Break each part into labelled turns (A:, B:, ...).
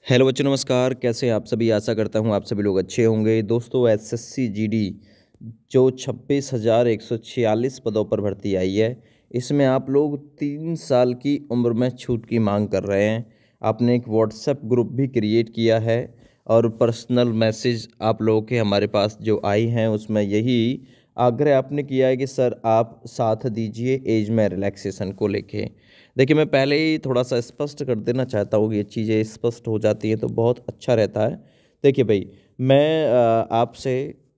A: Hello बच्चों, नमस्कार। कैसे हैं आप सभी? आशा करता हूँ आप सभी लोग अच्छे होंगे। दोस्तों, एसएससी जीडी जो 26,146 पदों पर भर्ती आई है, इसमें आप लोग 3 साल की उम्र में छूट की मांग कर रहे हैं। आपने एक व्हाट्सएप ग्रुप भी क्रिएट किया है और पर्सनल मैसेज आप लोगों के हमारे पास जो आई हैं उसमें यही आग्रह आपने किया है कि सर आप साथ दीजिए एज में रिलैक्सेशन को लेके। देखिए, मैं पहले ही थोड़ा सा स्पष्ट कर देना चाहता हूँ कि ये चीज़ें स्पष्ट हो जाती हैं तो बहुत अच्छा रहता है। देखिए भाई, मैं आपसे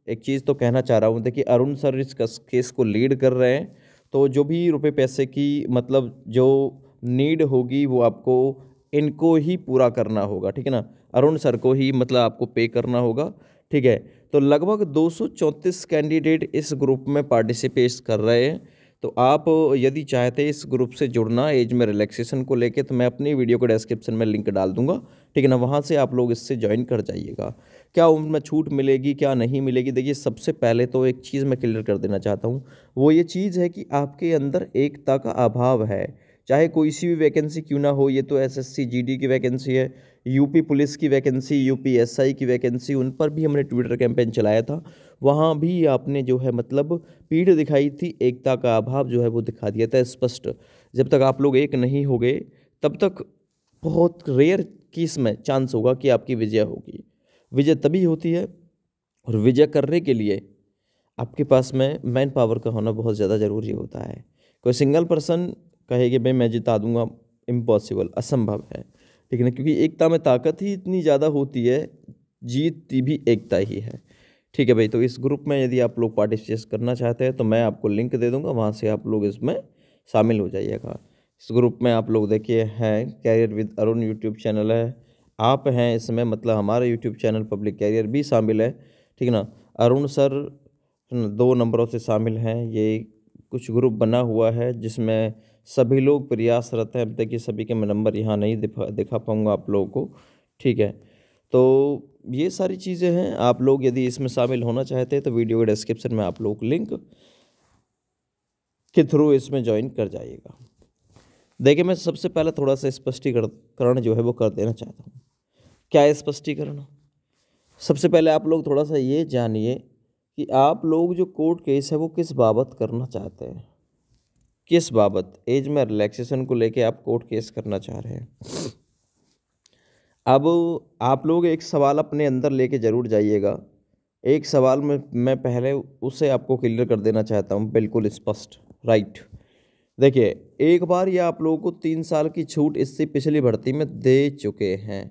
A: एक चीज़ तो कहना चाह रहा हूँ। देखिए, अरुण सर इस केस को लीड कर रहे हैं, तो जो भी रुपए पैसे की मतलब जो नीड होगी वो आपको इनको ही पूरा करना होगा, ठीक है ना। अरुण सर को ही मतलब आपको पे करना होगा, ठीक है। तो लगभग 234 कैंडिडेट इस ग्रुप में पार्टिसिपेट कर रहे हैं। तो आप यदि चाहते हैं इस ग्रुप से जुड़ना एज में रिलैक्सेशन को लेके, तो मैं अपनी वीडियो को डिस्क्रिप्शन में लिंक डाल दूंगा, ठीक है ना। वहाँ से आप लोग इससे ज्वाइन कर जाइएगा। क्या उनमें छूट मिलेगी, क्या नहीं मिलेगी? देखिए, सबसे पहले तो एक चीज़ मैं क्लियर कर देना चाहता हूँ। वो ये चीज़ है कि आपके अंदर एकता का अभाव है। चाहे कोई सी भी वैकेंसी क्यों ना हो, ये तो एसएससी जीडी की वैकेंसी है, यूपी पुलिस की वैकेंसी, यूपी एसआई की वैकेंसी, उन पर भी हमने ट्विटर कैंपेन चलाया था। वहाँ भी आपने जो है मतलब पीठ दिखाई थी, एकता का अभाव जो है वो दिखा दिया था स्पष्ट। जब तक आप लोग एक नहीं होगे तब तक बहुत रेयर केस में चांस होगा कि आपकी विजय होगी। विजय तभी होती है, और विजय करने के लिए आपके पास में मैन पावर का होना बहुत ज़्यादा ज़रूरी होता है। कोई सिंगल पर्सन कहे कि भाई मैं जिता दूंगा, इम्पॉसिबल, असंभव है, ठीक है ना। क्योंकि एकता में ताकत ही इतनी ज़्यादा होती है, जीतती भी एकता ही है, ठीक है भाई। तो इस ग्रुप में यदि आप लोग पार्टिसिपेट करना चाहते हैं तो मैं आपको लिंक दे दूंगा, वहाँ से आप लोग इसमें शामिल हो जाइएगा। इस ग्रुप में आप लोग देखिए हैं, career with Arun YouTube channel है, आप हैं इसमें, मतलब हमारा यूट्यूब चैनल पब्लिक कैरियर भी शामिल है, ठीक है ना। अरुण सर 2 नंबरों से शामिल हैं। ये कुछ ग्रुप बना हुआ है जिसमें सभी लोग प्रयासरत हैं। अब देखिए, सभी के मैं नंबर यहाँ नहीं दिखा पाऊँगा आप लोगों को, ठीक है। तो ये सारी चीज़ें हैं। आप लोग यदि इसमें शामिल होना चाहते हैं तो वीडियो के डिस्क्रिप्शन में आप लोग लिंक के थ्रू इसमें ज्वाइन कर जाइएगा। देखिए, मैं सबसे पहले थोड़ा सा स्पष्टीकरण जो है वो कर देना चाहता हूँ। क्या है स्पष्टीकरण? सबसे पहले आप लोग थोड़ा सा ये जानिए कि आप लोग जो कोर्ट केस है वो किस बाबत करना चाहते हैं, किस बाबत एज में रिलैक्सेशन को लेके आप कोर्ट केस करना चाह रहे हैं। अब आप लोग एक सवाल अपने अंदर लेके ज़रूर जाइएगा। एक सवाल में मैं पहले उसे आपको क्लियर कर देना चाहता हूँ, बिल्कुल स्पष्ट, राइट। देखिए, एक बार ये आप लोगों को 3 साल की छूट इससे पिछली भर्ती में दे चुके हैं।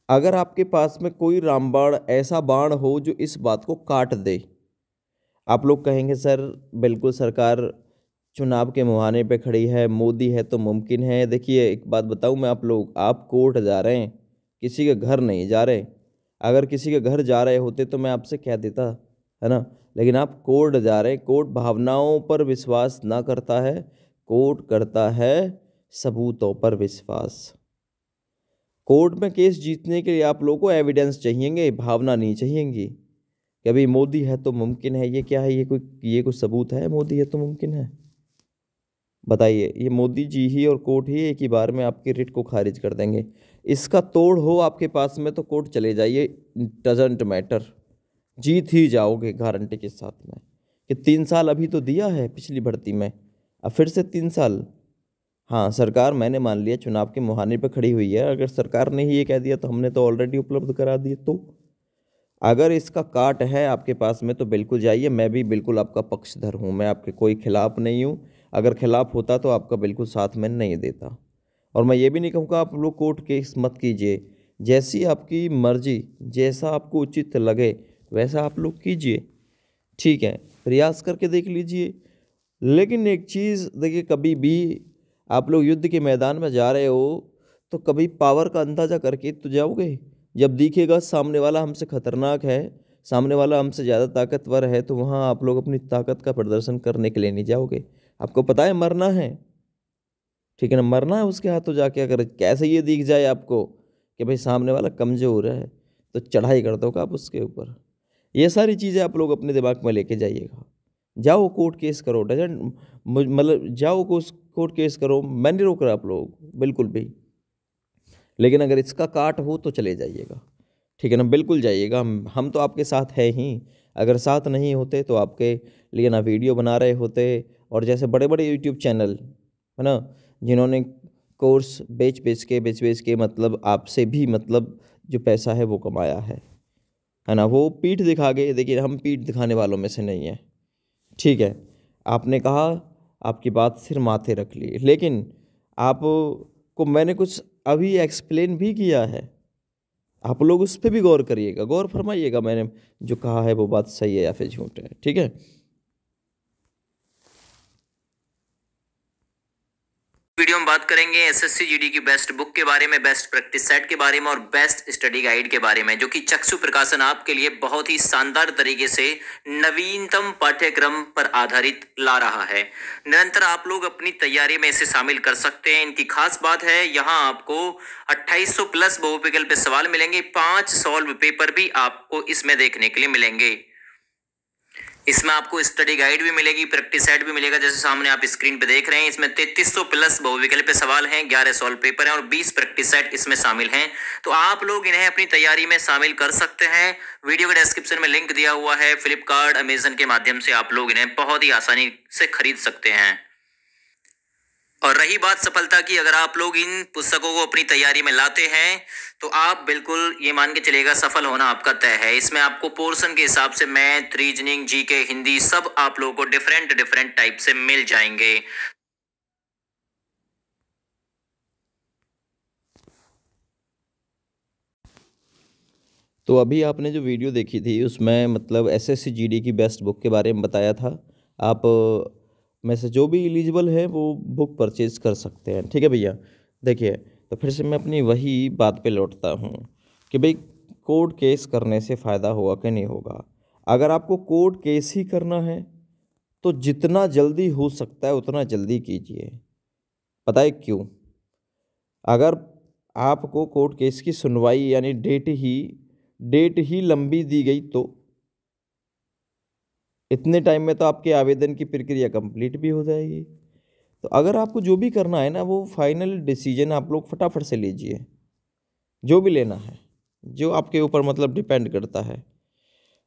A: अगर आपके पास में कोई रामबाण ऐसा बाण हो जो इस बात को काट दे, आप लोग कहेंगे सर बिल्कुल सरकार चुनाव के मुहाने पे खड़ी है, मोदी है तो मुमकिन है। देखिए, एक बात बताऊं मैं, आप लोग आप कोर्ट जा रहे हैं, किसी के घर नहीं जा रहे। अगर किसी के घर जा रहे होते तो मैं आपसे कह देता, है ना। लेकिन आप कोर्ट जा रहे हैं। कोर्ट भावनाओं पर विश्वास ना करता है, कोर्ट करता है सबूतों पर विश्वास। कोर्ट में केस जीतने के लिए आप लोगों को एविडेंस चाहिएंगे, भावना नहीं चाहिएंगी कि अभी मोदी है तो मुमकिन है। ये क्या है? ये कोई सबूत है? मोदी है तो मुमकिन है? बताइए। ये मोदी जी ही और कोर्ट ही एक ही बार में आपकी रिट को खारिज कर देंगे। इसका तोड़ हो आपके पास में तो कोर्ट चले जाइए, डजंट मैटर, जीत ही जाओगे गारंटी के साथ में। कि 3 साल अभी तो दिया है पिछली भर्ती में, अब फिर से 3 साल। हाँ, सरकार मैंने मान लिया चुनाव के मुहाने पर खड़ी हुई है। अगर सरकार ने ही ये कह दिया तो हमने तो ऑलरेडी उपलब्ध करा दिए। तो अगर इसका काट है आपके पास में तो बिल्कुल जाइए। मैं भी बिल्कुल आपका पक्षधर हूँ, मैं आपके कोई खिलाफ नहीं हूँ। अगर खिलाफ होता तो आपका बिल्कुल साथ में नहीं देता। और मैं ये भी नहीं कहूँगा आप लोग कोर्ट केस मत कीजिए, जैसी आपकी मर्जी, जैसा आपको उचित लगे वैसा आप लोग कीजिए, ठीक है। प्रयास करके देख लीजिए। लेकिन एक चीज़ देखिए, कभी भी आप लोग युद्ध के मैदान में जा रहे हो तो कभी पावर का अंदाजा करके तो जाओगे। जब दिखेगा सामने वाला हमसे खतरनाक है, सामने वाला हमसे ज़्यादा ताकतवर है, तो वहाँ आप लोग अपनी ताकत का प्रदर्शन करने के लिए नहीं जाओगे। आपको पता है मरना है, ठीक है ना। मरना है उसके हाथों जाके। अगर कैसे ये दिख जाए आपको कि भाई सामने वाला कमज़ोर है, तो चढ़ाई कर दो आप उसके ऊपर। ये सारी चीज़ें आप लोग अपने दिमाग में लेके जाइएगा। जाओ कोर्ट केस करो, डजेंट मतलब जाओ कोर्ट केस करो, मैं नहीं रोक रहा आप लोग बिल्कुल भी। लेकिन अगर इसका काट हो तो चले जाइएगा, ठीक है ना, बिल्कुल जाइएगा। हम तो आपके साथ है ही। अगर साथ नहीं होते तो आपके लिए ना वीडियो बना रहे होते। और जैसे बड़े बड़े यूट्यूब चैनल है ना, जिन्होंने कोर्स बेच बेच के मतलब आपसे भी मतलब जो पैसा है वो कमाया है ना, वो पीठ दिखा के, देखिए हम पीठ दिखाने वालों में से नहीं है, ठीक है। आपने कहा, आपकी बात सिर माथे रख ली, लेकिन आपको मैंने कुछ अभी एक्सप्लेन भी किया है, आप लोग उस पर भी गौर करिएगा, गौर फरमाइएगा मैंने जो कहा है वो बात सही है या फिर झूठ है, ठीक है।
B: वीडियो में बात करेंगे एसएससी जीडी की बेस्ट बुक के बारे में, बेस्ट प्रैक्टिस सेट के बारे में और बेस्ट स्टडी गाइड के बारे में, जो कि चक्षु प्रकाशन आपके लिए बहुत ही शानदार तरीके से नवीनतम पाठ्यक्रम पर आधारित ला रहा है। निरंतर आप लोग अपनी तैयारी में इसे शामिल कर सकते हैं। इनकी खास बात है, यहाँ आपको 2800 प्लस बहुविकल्प सवाल मिलेंगे, 5 सॉल्व पेपर भी आपको इसमें देखने के लिए मिलेंगे। इसमें आपको स्टडी गाइड भी मिलेगी, प्रैक्टिस सेट भी मिलेगा, जैसे सामने आप स्क्रीन पे देख रहे हैं। इसमें 3300 प्लस बहुविकल्प सवाल हैं, 11 सॉल्व पेपर हैं और 20 प्रैक्टिस सेट इसमें शामिल हैं। तो आप लोग इन्हें अपनी तैयारी में शामिल कर सकते हैं। वीडियो के डिस्क्रिप्शन में लिंक दिया हुआ है, फ्लिपकार्ट, अमेजन के माध्यम से आप लोग इन्हें बहुत ही आसानी से खरीद सकते हैं। और रही बात सफलता की, अगर आप लोग इन पुस्तकों को अपनी तैयारी में लाते हैं तो आप बिल्कुल ये मान के चलेगा सफल होना आपका तय है। इसमें आपको पोर्शन के हिसाब से मैथ, रीजनिंग, जीके, हिंदी सब आप लोगों को डिफरेंट टाइप से मिल जाएंगे।
A: तो अभी आपने जो वीडियो देखी थी उसमें मतलब एसएससी जीडी की बेस्ट बुक के बारे में बताया था। आप में से जो भी एलिजिबल है वो बुक परचेज कर सकते हैं, ठीक है भैया। देखिए, तो फिर से मैं अपनी वही बात पे लौटता हूँ कि भाई कोर्ट केस करने से फ़ायदा होगा कि नहीं होगा। अगर आपको कोर्ट केस ही करना है तो जितना जल्दी हो सकता है उतना जल्दी कीजिए। पता है क्यों? अगर आपको कोर्ट केस की सुनवाई यानी डेट ही लंबी दी गई तो इतने टाइम में तो आपके आवेदन की प्रक्रिया कंप्लीट भी हो जाएगी। तो अगर आपको जो भी करना है ना, वो फाइनल डिसीजन आप लोग फटाफट से लीजिए, जो भी लेना है, जो आपके ऊपर मतलब डिपेंड करता है।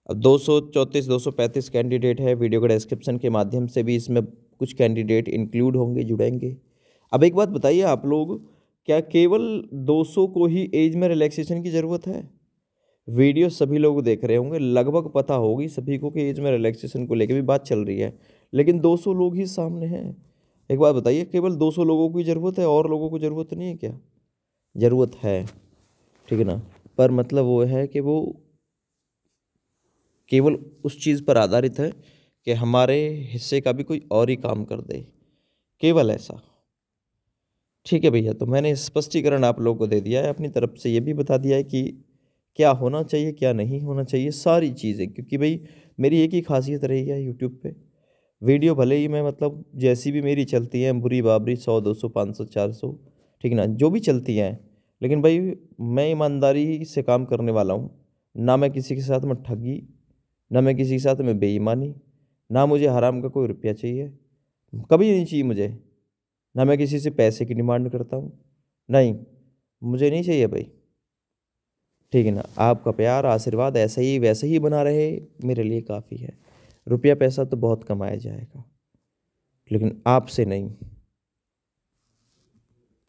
A: अब 234 235 कैंडिडेट है, वीडियो के डिस्क्रिप्शन के माध्यम से भी इसमें कुछ कैंडिडेट इंक्लूड होंगे, जुड़ेंगे। अब एक बात बताइए आप लोग, क्या केवल 200 को ही एज में रिलैक्सेशन की ज़रूरत है? वीडियो सभी लोग देख रहे होंगे, लगभग पता होगी सभी को कि एज में रिलैक्सेशन को लेकर भी बात चल रही है, लेकिन 200 लोग ही सामने हैं। एक बात बताइए, केवल 200 लोगों की ज़रूरत है, और लोगों को ज़रूरत नहीं है क्या? ज़रूरत है, ठीक है ना। पर मतलब वो है कि वो केवल उस चीज़ पर आधारित है कि हमारे हिस्से का भी कोई और ही काम कर दे, केवल ऐसा। ठीक है भैया, तो मैंने स्पष्टीकरण आप लोगों को दे दिया है, अपनी तरफ से ये भी बता दिया है कि क्या होना चाहिए क्या नहीं होना चाहिए, सारी चीज़ें। क्योंकि भाई मेरी एक ही खासियत रही है यूट्यूब पे, वीडियो भले ही मैं मतलब जैसी भी मेरी चलती हैं, बुरी बाबरी 100 200 500 400, ठीक है ना, जो भी चलती हैं, लेकिन भाई मैं ईमानदारी से काम करने वाला हूँ। ना मैं किसी के साथ में ठगी, ना मैं किसी के साथ में बेईमानी, ना मुझे हराम का कोई रुपया चाहिए, कभी नहीं चाहिए मुझे। ना मैं किसी से पैसे की डिमांड करता हूँ, नहीं, मुझे नहीं चाहिए भाई, ठीक है ना। आपका प्यार आशीर्वाद ऐसे ही वैसे ही बना रहे, मेरे लिए काफ़ी है। रुपया पैसा तो बहुत कमाया जाएगा, लेकिन आपसे नहीं,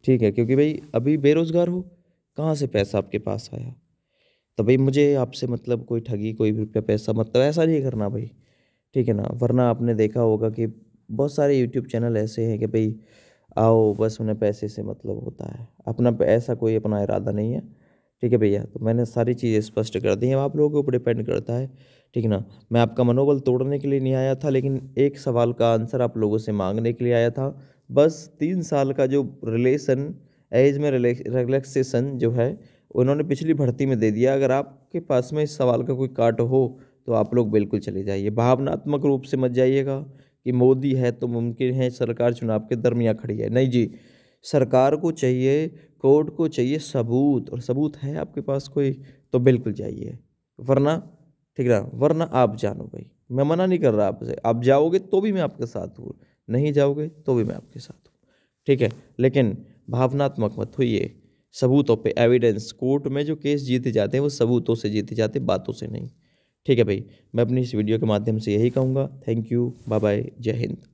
A: ठीक है। क्योंकि भाई अभी बेरोज़गार हो, कहाँ से पैसा आपके पास आया? तो भाई मुझे आपसे मतलब कोई ठगी, कोई रुपया पैसा मतलब ऐसा नहीं करना भाई, ठीक है ना। वरना आपने देखा होगा कि बहुत सारे यूट्यूब चैनल ऐसे हैं कि भाई आओ बस उन्हें पैसे से मतलब होता है, अपना ऐसा कोई अपना इरादा नहीं है, ठीक है भैया। तो मैंने सारी चीज़ें स्पष्ट कर दी हैं, अब आप लोगों के ऊपर डिपेंड करता है, ठीक है ना। मैं आपका मनोबल तोड़ने के लिए नहीं आया था, लेकिन एक सवाल का आंसर आप लोगों से मांगने के लिए आया था। बस 3 साल का जो रिलेशन एज में रिलैक्सेशन जो है उन्होंने पिछली भर्ती में दे दिया। अगर आपके पास में इस सवाल का कोई काट हो तो आप लोग बिल्कुल चले जाइए, भावनात्मक रूप से मत जाइएगा कि मोदी है तो मुमकिन है सरकार चुनाव के दरमियान खड़ी है। नहीं जी, सरकार को चाहिए, कोर्ट को चाहिए सबूत, और सबूत है आपके पास कोई तो बिल्कुल जाइए, वरना ठीक है, वरना आप जानो भाई। मैं मना नहीं कर रहा आपसे, आप जाओगे तो भी मैं आपके साथ हूँ, नहीं जाओगे तो भी मैं आपके साथ हूँ, ठीक है। लेकिन भावनात्मक मत होइए, सबूतों पे, एविडेंस। कोर्ट में जो केस जीते जाते हैं वो सबूतों से जीते जाते हैं, बातों से नहीं। ठीक है भाई, मैं अपनी इस वीडियो के माध्यम से यही कहूँगा। थैंक यू, बाय बाय, जय हिंद।